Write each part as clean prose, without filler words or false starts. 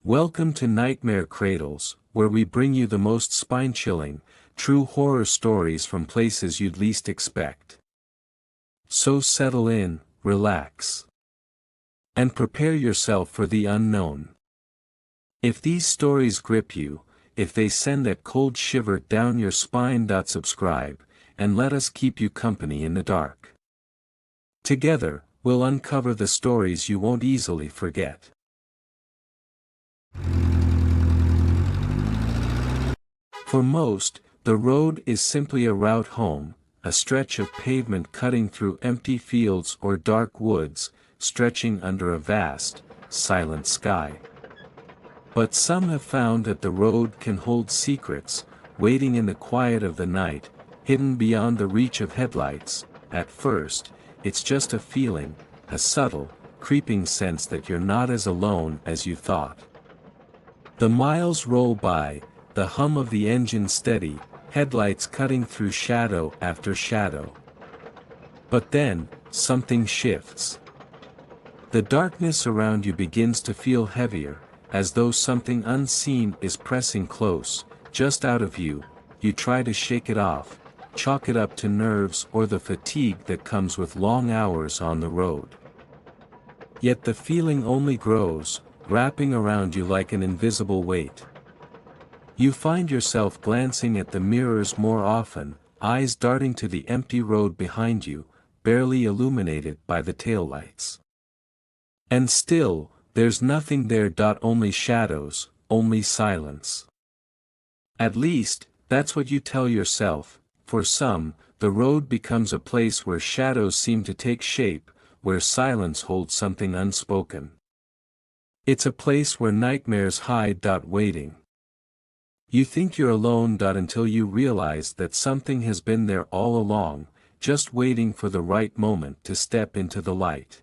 Welcome to Nightmare Cradles, where we bring you the most spine-chilling, true horror stories from places you'd least expect. So settle in, relax, and prepare yourself for the unknown. If these stories grip you, if they send that cold shiver down your spine, subscribe, and let us keep you company in the dark. Together, we'll uncover the stories you won't easily forget. For most, the road is simply a route home, a stretch of pavement cutting through empty fields or dark woods, stretching under a vast, silent sky. But some have found that the road can hold secrets, waiting in the quiet of the night, hidden beyond the reach of headlights. At first, it's just a feeling, a subtle, creeping sense that you're not as alone as you thought. The miles roll by, the hum of the engine steady, headlights cutting through shadow after shadow. But then, something shifts. The darkness around you begins to feel heavier, as though something unseen is pressing close, just out of view. You try to shake it off, chalk it up to nerves or the fatigue that comes with long hours on the road. Yet the feeling only grows, wrapping around you like an invisible weight. You find yourself glancing at the mirrors more often, eyes darting to the empty road behind you, barely illuminated by the taillights. And still, there's nothing there. Only shadows, only silence. At least, that's what you tell yourself. For some, the road becomes a place where shadows seem to take shape, where silence holds something unspoken. It's a place where nightmares hide. Waiting. You think you're alone. Until you realize that something has been there all along, just waiting for the right moment to step into the light.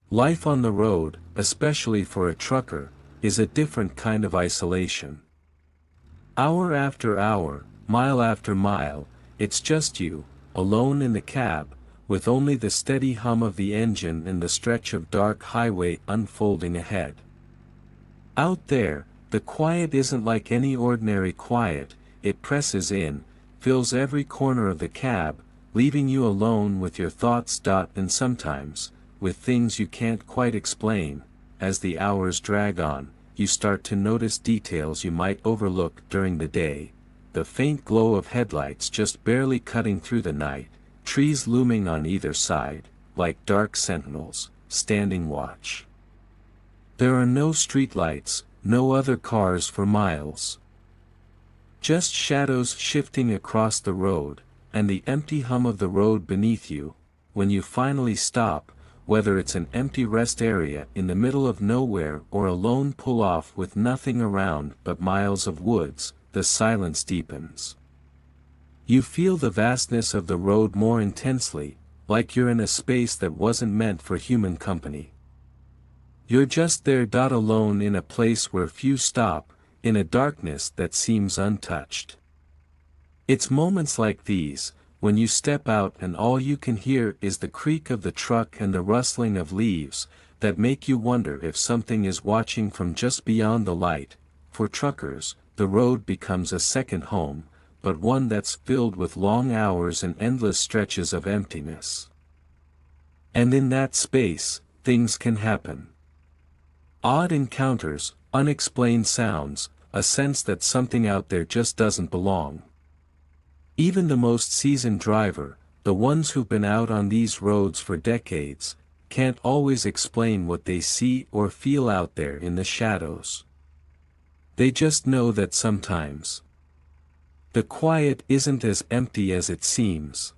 Life on the road, especially for a trucker, is a different kind of isolation. Hour after hour, mile after mile, it's just you, alone in the cab, with only the steady hum of the engine and the stretch of dark highway unfolding ahead. Out there, the quiet isn't like any ordinary quiet. It presses in, fills every corner of the cab, leaving you alone with your thoughts. And sometimes, with things you can't quite explain, as the hours drag on, you start to notice details you might overlook during the day. The faint glow of headlights just barely cutting through the night, trees looming on either side, like dark sentinels, standing watch. There are no streetlights, no other cars for miles. Just shadows shifting across the road, and the empty hum of the road beneath you. When you finally stop, whether it's an empty rest area in the middle of nowhere or a lone pull-off with nothing around but miles of woods, the silence deepens. You feel the vastness of the road more intensely, like you're in a space that wasn't meant for human company. You're just there. Alone in a place where few stop, in a darkness that seems untouched. It's moments like these, when you step out and all you can hear is the creak of the truck and the rustling of leaves, that make you wonder if something is watching from just beyond the light. For truckers, the road becomes a second home, but one that's filled with long hours and endless stretches of emptiness. And in that space, things can happen. Odd encounters, unexplained sounds, a sense that something out there just doesn't belong. Even the most seasoned driver, the ones who've been out on these roads for decades, can't always explain what they see or feel out there in the shadows. They just know that sometimes the quiet isn't as empty as it seems.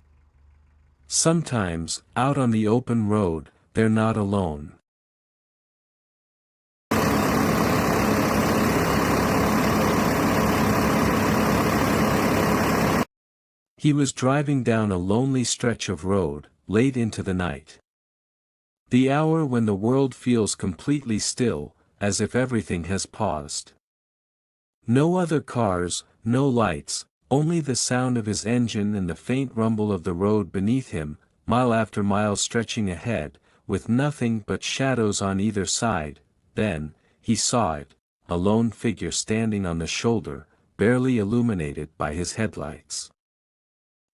Sometimes, out on the open road, they're not alone. He was driving down a lonely stretch of road, late into the night. The hour when the world feels completely still, as if everything has paused. No other cars, no lights, Only the sound of his engine and the faint rumble of the road beneath him, mile after mile stretching ahead, with nothing but shadows on either side. Then, he saw it, a lone figure standing on the shoulder, barely illuminated by his headlights.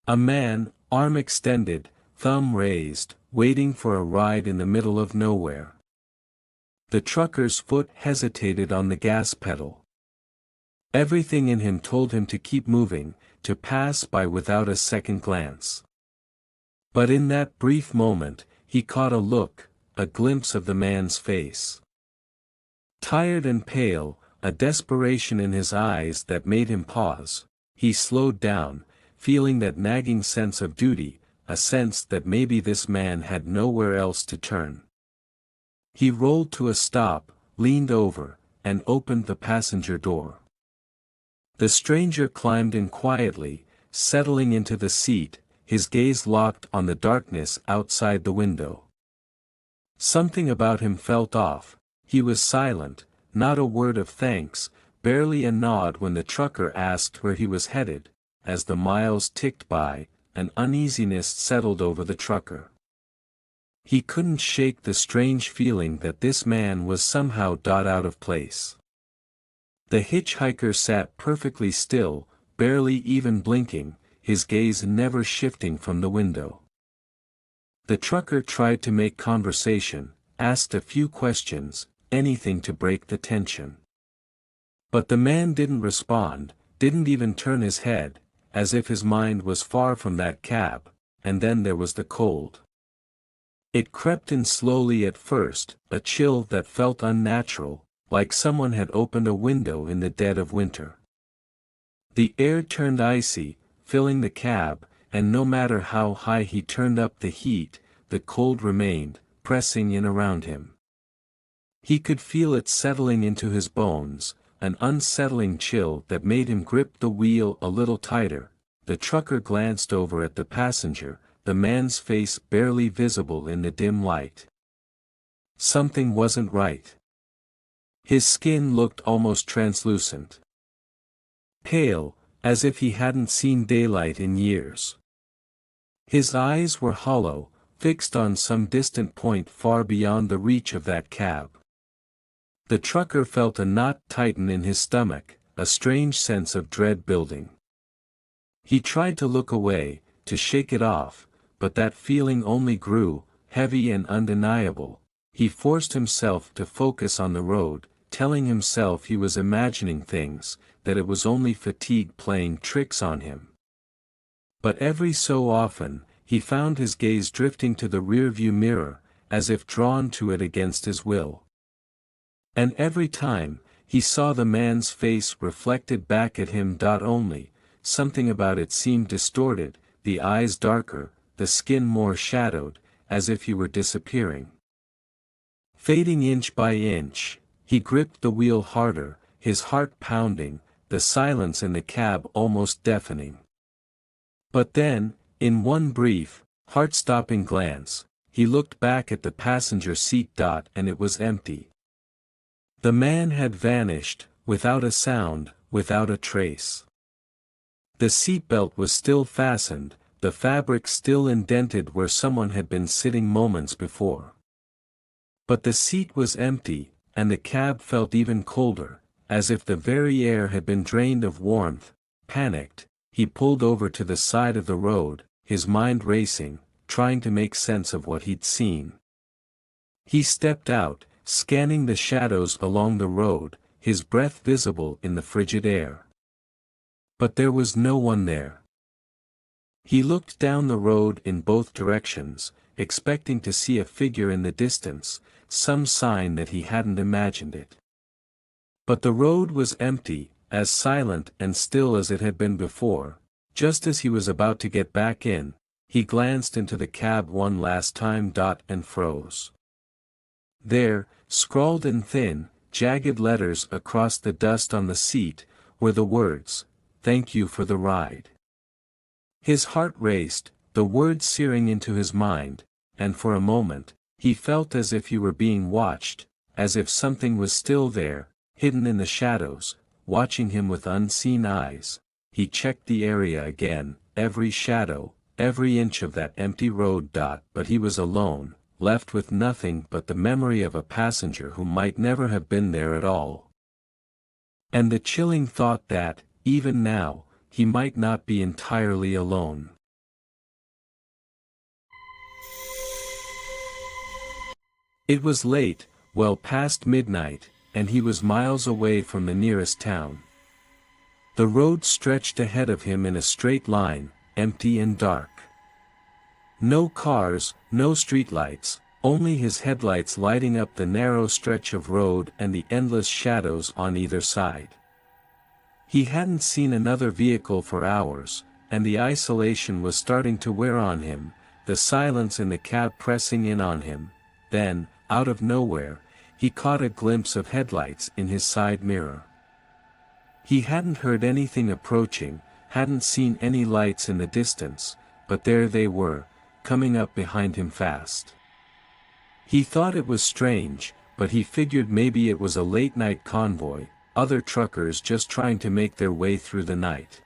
A man, arm extended, thumb raised, waiting for a ride in the middle of nowhere. The trucker's foot hesitated on the gas pedal. Everything in him told him to keep moving, to pass by without a second glance. But in that brief moment, he caught a look, a glimpse of the man's face. Tired and pale, a desperation in his eyes that made him pause, he slowed down, feeling that nagging sense of duty, a sense that maybe this man had nowhere else to turn. He rolled to a stop, leaned over, and opened the passenger door. The stranger climbed in quietly, settling into the seat, his gaze locked on the darkness outside the window. Something about him felt off. He was silent, not a word of thanks, barely a nod when the trucker asked where he was headed. As the miles ticked by, an uneasiness settled over the trucker. He couldn't shake the strange feeling that this man was somehow out of place. The hitchhiker sat perfectly still, barely even blinking, his gaze never shifting from the window. The trucker tried to make conversation, asked a few questions, anything to break the tension. But the man didn't respond, didn't even turn his head, as if his mind was far from that cab. And then there was the cold. It crept in slowly at first, a chill that felt unnatural, like someone had opened a window in the dead of winter. The air turned icy, filling the cab, and no matter how high he turned up the heat, the cold remained, pressing in around him. He could feel it settling into his bones, an unsettling chill that made him grip the wheel a little tighter. The trucker glanced over at the passenger, the man's face barely visible in the dim light. Something wasn't right. His skin looked almost translucent. Pale, as if he hadn't seen daylight in years. His eyes were hollow, fixed on some distant point far beyond the reach of that cab. The trucker felt a knot tighten in his stomach, a strange sense of dread building. He tried to look away, to shake it off, but that feeling only grew, heavy and undeniable. He forced himself to focus on the road, telling himself he was imagining things, that it was only fatigue playing tricks on him. But every so often, he found his gaze drifting to the rearview mirror, as if drawn to it against his will. And every time, he saw the man's face reflected back at him. Only, something about it seemed distorted, the eyes darker, the skin more shadowed, as if he were disappearing. Fading inch by inch, he gripped the wheel harder, his heart pounding, the silence in the cab almost deafening. But then, in one brief, heart-stopping glance, he looked back at the passenger seat. And it was empty. The man had vanished, without a sound, without a trace. The seatbelt was still fastened, the fabric still indented where someone had been sitting moments before. But the seat was empty, and the cab felt even colder, as if the very air had been drained of warmth. Panicked, he pulled over to the side of the road, his mind racing, trying to make sense of what he'd seen. He stepped out, scanning the shadows along the road, his breath visible in the frigid air. But there was no one there. He looked down the road in both directions, expecting to see a figure in the distance, some sign that he hadn't imagined it. But the road was empty, as silent and still as it had been before. Just as he was about to get back in, he glanced into the cab one last time. And froze. There, scrawled in thin, jagged letters across the dust on the seat, were the words, "Thank you for the ride." His heart raced, the words searing into his mind, and for a moment, he felt as if he were being watched, as if something was still there, hidden in the shadows, watching him with unseen eyes. he checked the area again, every shadow, every inch of that empty road. But he was alone, left with nothing but the memory of a passenger who might never have been there at all. And the chilling thought that, even now, he might not be entirely alone. It was late, well past midnight, and he was miles away from the nearest town. The road stretched ahead of him in a straight line, empty and dark. No cars, no streetlights, only his headlights lighting up the narrow stretch of road and the endless shadows on either side. He hadn't seen another vehicle for hours, and the isolation was starting to wear on him, the silence in the cab pressing in on him. Then, out of nowhere, he caught a glimpse of headlights in his side mirror. He hadn't heard anything approaching, hadn't seen any lights in the distance, but there they were, coming up behind him fast. He thought it was strange, but he figured maybe it was a late-night convoy, other truckers just trying to make their way through the night.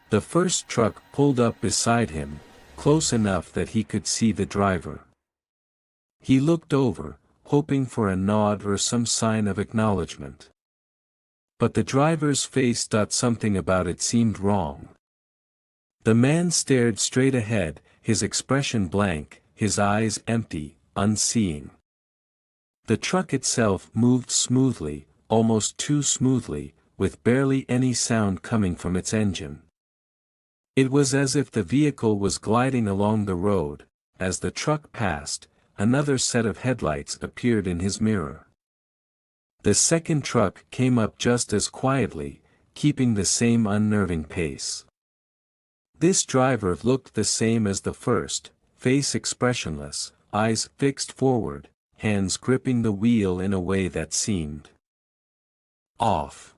The first truck pulled up beside him, close enough that he could see the driver. He looked over, hoping for a nod or some sign of acknowledgement. But the driver's face. Something about it seemed wrong. The man stared straight ahead, his expression blank, his eyes empty, unseeing. The truck itself moved smoothly, almost too smoothly, with barely any sound coming from its engine. It was as if the vehicle was gliding along the road. As the truck passed, another set of headlights appeared in his mirror. The second truck came up just as quietly, keeping the same unnerving pace. This driver looked the same as the first, face expressionless, eyes fixed forward, hands gripping the wheel in a way that seemed off.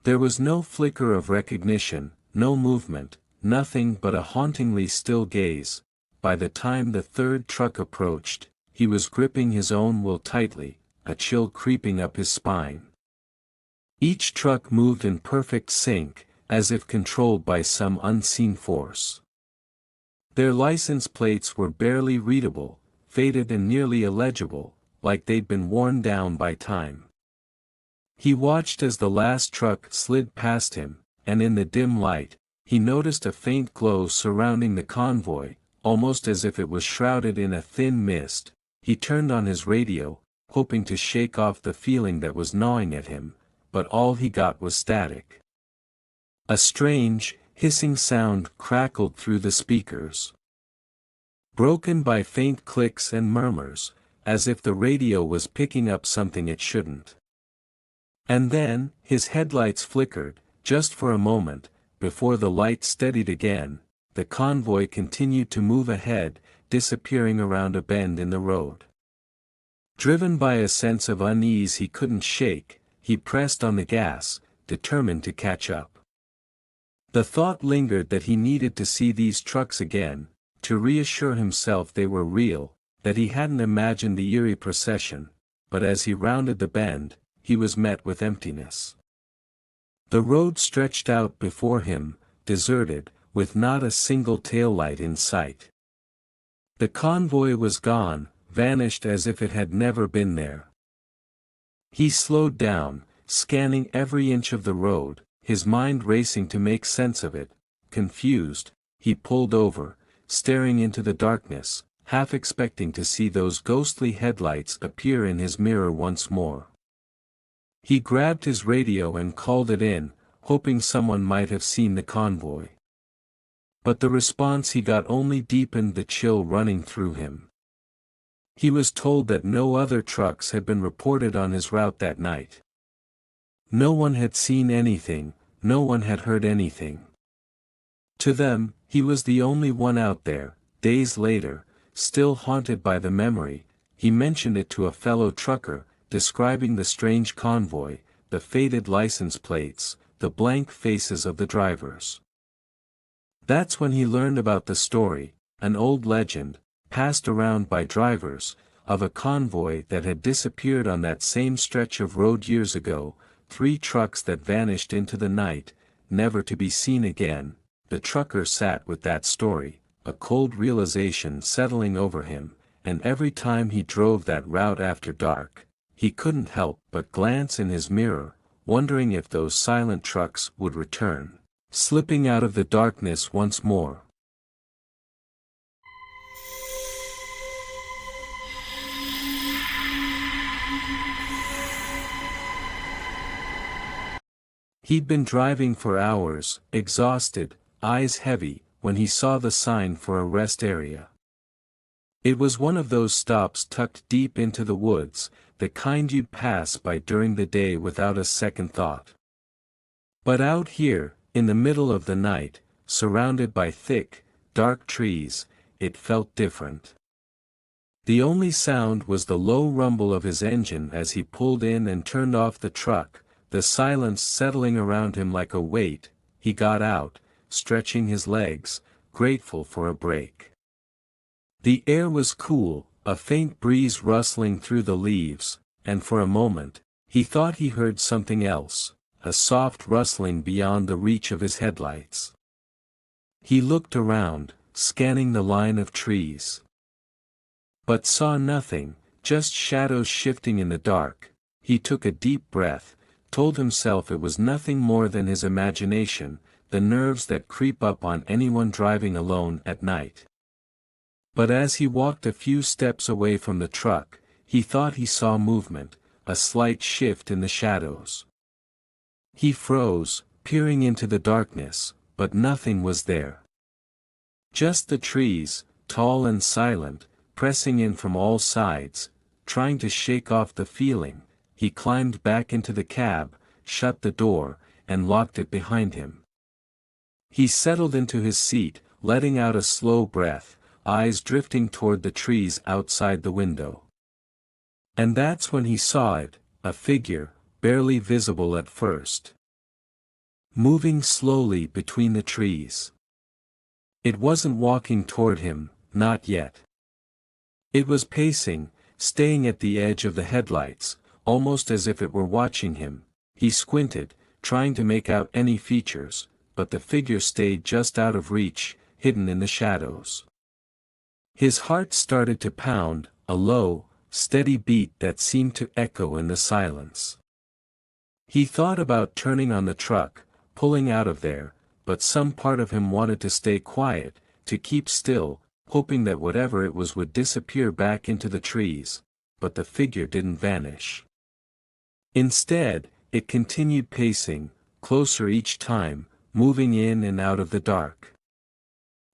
There was no flicker of recognition, no movement, nothing but a hauntingly still gaze. By the time the third truck approached, he was gripping his own wheel tightly, a chill creeping up his spine. Each truck moved in perfect sync, as if controlled by some unseen force. Their license plates were barely readable, faded and nearly illegible, like they'd been worn down by time. He watched as the last truck slid past him, and in the dim light, he noticed a faint glow surrounding the convoy, almost as if it was shrouded in a thin mist. He turned on his radio, hoping to shake off the feeling that was gnawing at him, but all he got was static. A strange, hissing sound crackled through the speakers, broken by faint clicks and murmurs, as if the radio was picking up something it shouldn't. And then, his headlights flickered, just for a moment, before the light steadied again. The convoy continued to move ahead, disappearing around a bend in the road. Driven by a sense of unease he couldn't shake, he pressed on the gas, determined to catch up. The thought lingered that he needed to see these trucks again, to reassure himself they were real, that he hadn't imagined the eerie procession, but as he rounded the bend, he was met with emptiness. The road stretched out before him, deserted, with not a single taillight in sight. The convoy was gone, vanished as if it had never been there. He slowed down, scanning every inch of the road, his mind racing to make sense of it. Confused, he pulled over, staring into the darkness, half expecting to see those ghostly headlights appear in his mirror once more. He grabbed his radio and called it in, hoping someone might have seen the convoy. But the response he got only deepened the chill running through him. He was told that no other trucks had been reported on his route that night. No one had seen anything, no one had heard anything. To them, he was the only one out there. Days later, still haunted by the memory, he mentioned it to a fellow trucker, describing the strange convoy, the faded license plates, the blank faces of the drivers. That's when he learned about the story, an old legend, passed around by drivers, of a convoy that had disappeared on that same stretch of road years ago, 3 trucks that vanished into the night, never to be seen again. The trucker sat with that story, a cold realization settling over him, and every time he drove that route after dark, he couldn't help but glance in his mirror, wondering if those silent trucks would return, slipping out of the darkness once more. He'd been driving for hours, exhausted, eyes heavy, when he saw the sign for a rest area. It was one of those stops tucked deep into the woods, the kind you'd pass by during the day without a second thought. But out here, in the middle of the night, surrounded by thick, dark trees, it felt different. The only sound was the low rumble of his engine as he pulled in and turned off the truck, the silence settling around him like a weight. He got out, stretching his legs, grateful for a break. The air was cool, a faint breeze rustling through the leaves, and for a moment, he thought he heard something else, a soft rustling beyond the reach of his headlights. He looked around, scanning the line of trees, but saw nothing, just shadows shifting in the dark. He took a deep breath, told himself it was nothing more than his imagination, the nerves that creep up on anyone driving alone at night. But as he walked a few steps away from the truck, he thought he saw movement, a slight shift in the shadows. He froze, peering into the darkness, but nothing was there. Just the trees, tall and silent, pressing in from all sides. Trying to shake off the feeling, he climbed back into the cab, shut the door, and locked it behind him. He settled into his seat, letting out a slow breath, eyes drifting toward the trees outside the window. And that's when he saw it, a figure, barely visible at first, moving slowly between the trees. It wasn't walking toward him, not yet. It was pacing, staying at the edge of the headlights, almost as if it were watching him. He squinted, trying to make out any features, but the figure stayed just out of reach, hidden in the shadows. His heart started to pound, a low, steady beat that seemed to echo in the silence. He thought about turning on the truck, pulling out of there, but some part of him wanted to stay quiet, to keep still, hoping that whatever it was would disappear back into the trees, but the figure didn't vanish. Instead, it continued pacing, closer each time, moving in and out of the dark.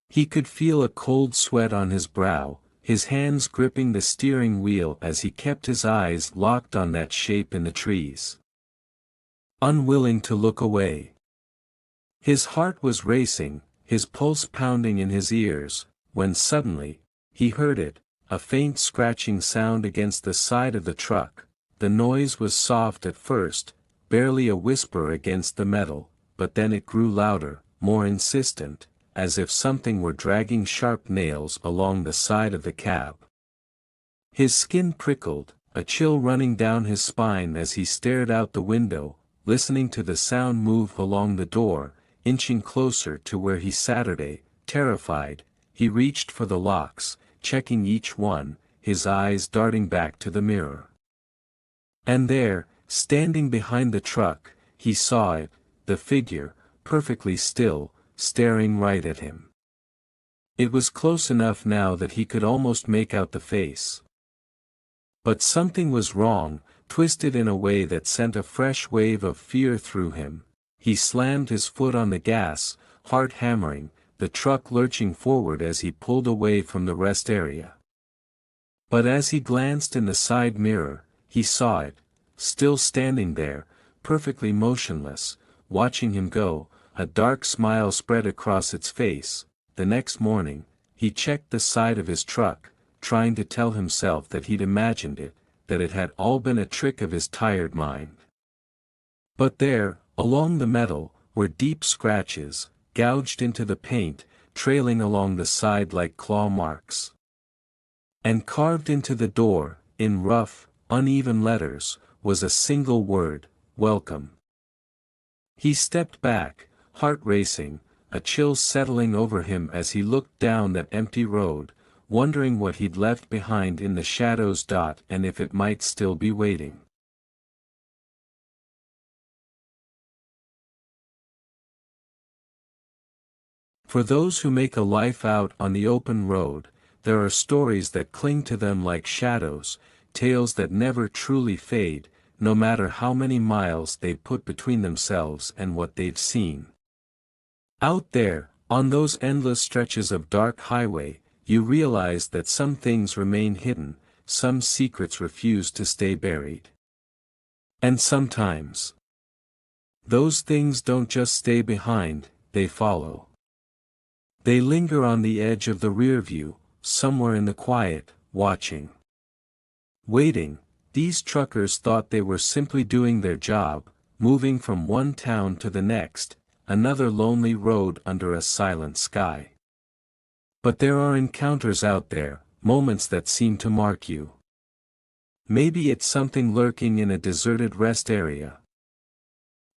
He could feel a cold sweat on his brow, his hands gripping the steering wheel as he kept his eyes locked on that shape in the trees, unwilling to look away. His heart was racing, his pulse pounding in his ears, when suddenly, he heard it, a faint scratching sound against the side of the truck. The noise was soft at first, barely a whisper against the metal, but then it grew louder, more insistent, as if something were dragging sharp nails along the side of the cab. His skin prickled, a chill running down his spine as he stared out the window, listening to the sound move along the door, inching closer to where he sat. Terrified, he reached for the locks, checking each one, his eyes darting back to the mirror. And there, standing behind the truck, he saw it, the figure, perfectly still, staring right at him. It was close enough now that he could almost make out the face. But something was wrong, twisted in a way that sent a fresh wave of fear through him. He slammed his foot on the gas, heart hammering, the truck lurching forward as he pulled away from the rest area. But as he glanced in the side mirror, he saw it, still standing there, perfectly motionless, watching him go. A dark smile spread across its face. The next morning, he checked the side of his truck, trying to tell himself that he'd imagined it, that it had all been a trick of his tired mind. But there, along the metal, were deep scratches, gouged into the paint, trailing along the side like claw marks. And carved into the door, in rough, uneven letters, was a single word: welcome. He stepped back, heart racing, a chill settling over him as he looked down that empty road, wondering what he'd left behind in the shadows. And if it might still be waiting. For those who make a life out on the open road, there are stories that cling to them like shadows, tales that never truly fade, no matter how many miles they put between themselves and what they've seen. Out there, on those endless stretches of dark highway, you realize that some things remain hidden, some secrets refuse to stay buried. And sometimes, those things don't just stay behind, they follow. They linger on the edge of the rear view, somewhere in the quiet, watching. Waiting. These truckers thought they were simply doing their job, moving from one town to the next, another lonely road under a silent sky. But there are encounters out there, moments that seem to mark you. Maybe it's something lurking in a deserted rest area.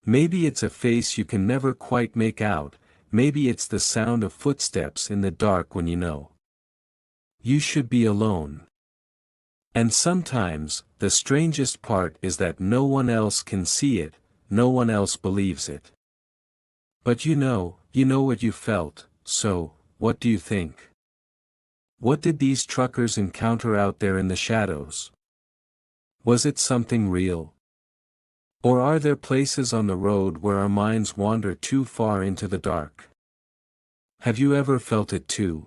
Maybe it's a face you can never quite make out, maybe it's the sound of footsteps in the dark when you know you should be alone. And sometimes, the strangest part is that no one else can see it, no one else believes it. But you know what you felt, so, what do you think? What did these truckers encounter out there in the shadows? Was it something real? Or are there places on the road where our minds wander too far into the dark? Have you ever felt it too?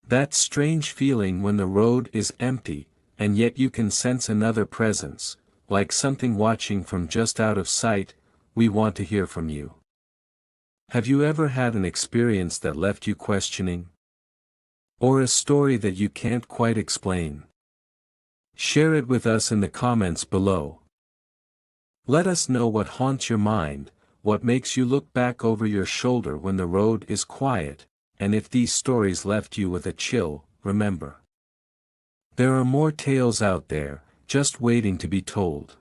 That strange feeling when the road is empty, and yet you can sense another presence, like something watching from just out of sight. We want to hear from you. Have you ever had an experience that left you questioning? Or a story that you can't quite explain? Share it with us in the comments below. Let us know what haunts your mind, what makes you look back over your shoulder when the road is quiet, and if these stories left you with a chill, remember. There are more tales out there, just waiting to be told.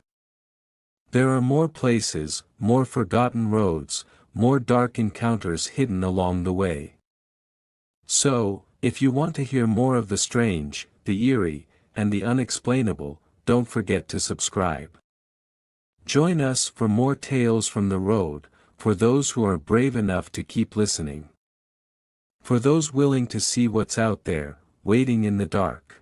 There are more places, more forgotten roads, more dark encounters hidden along the way. So, if you want to hear more of the strange, the eerie, and the unexplainable, don't forget to subscribe. Join us for more tales from the road, for those who are brave enough to keep listening. For those willing to see what's out there, waiting in the dark.